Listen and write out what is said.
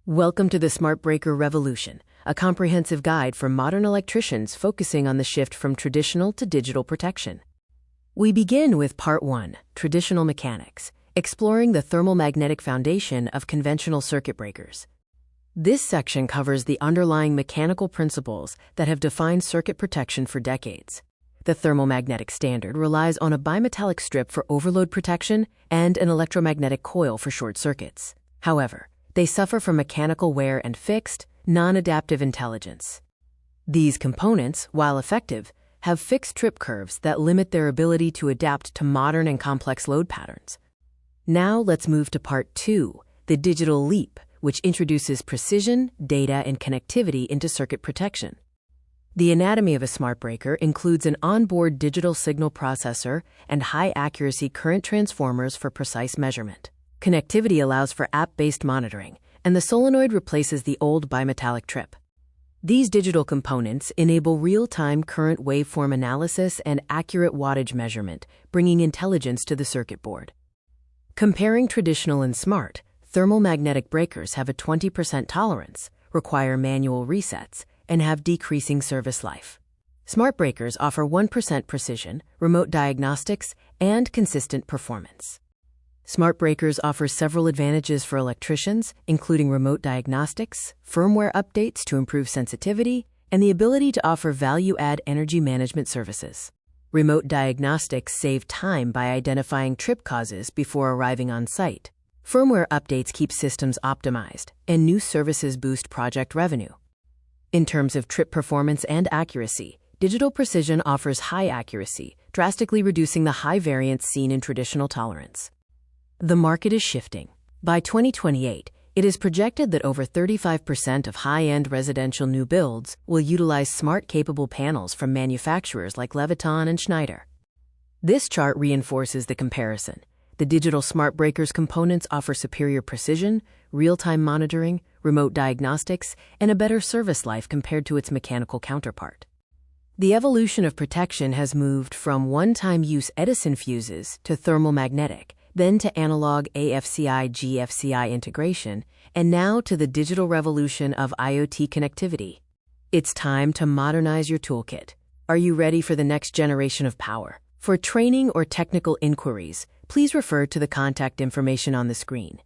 Welcome to the Smart Breaker Revolution, a comprehensive guide for modern electricians focusing on the shift from traditional to digital protection. We begin with Part 1, Traditional Mechanics, exploring the thermal-magnetic foundation of conventional circuit breakers. This section covers the underlying mechanical principles that have defined circuit protection for decades. The thermal-magnetic standard relies on a bimetallic strip for overload protection and an electromagnetic coil for short circuits. However, they suffer from mechanical wear and fixed, non-adaptive intelligence. These components, while effective, have fixed trip curves that limit their ability to adapt to modern and complex load patterns. Now let's move to Part 2, the digital leap, which introduces precision, data, and connectivity into circuit protection. The anatomy of a smart breaker includes an onboard digital signal processor and high-accuracy current transformers for precise measurement. Connectivity allows for app-based monitoring, and the solenoid replaces the old bimetallic trip. These digital components enable real-time current waveform analysis and accurate wattage measurement, bringing intelligence to the circuit board. Comparing traditional and smart, thermal-magnetic breakers have a 20% tolerance, require manual resets, and have decreasing service life. Smart breakers offer 1% precision, remote diagnostics, and consistent performance. Smart breakers offer several advantages for electricians, including remote diagnostics, firmware updates to improve sensitivity, and the ability to offer value-add energy management services. Remote diagnostics save time by identifying trip causes before arriving on site. Firmware updates keep systems optimized, and new services boost project revenue. In terms of trip performance and accuracy, digital precision offers high accuracy, drastically reducing the high variance seen in traditional tolerance. The market is shifting. By 2028, it is projected that over 35% of high-end residential new builds will utilize smart-capable panels from manufacturers like Leviton and Schneider. This chart reinforces the comparison. The digital smart breakers components offer superior precision, real-time monitoring, remote diagnostics, and a better service life compared to its mechanical counterpart. The evolution of protection has moved from one-time use Edison fuses to thermal-magnetic, then to analog AFCI/GFCI integration, and now to the digital revolution of IoT connectivity. It's time to modernize your toolkit. Are you ready for the next generation of power? For training or technical inquiries, please refer to the contact information on the screen.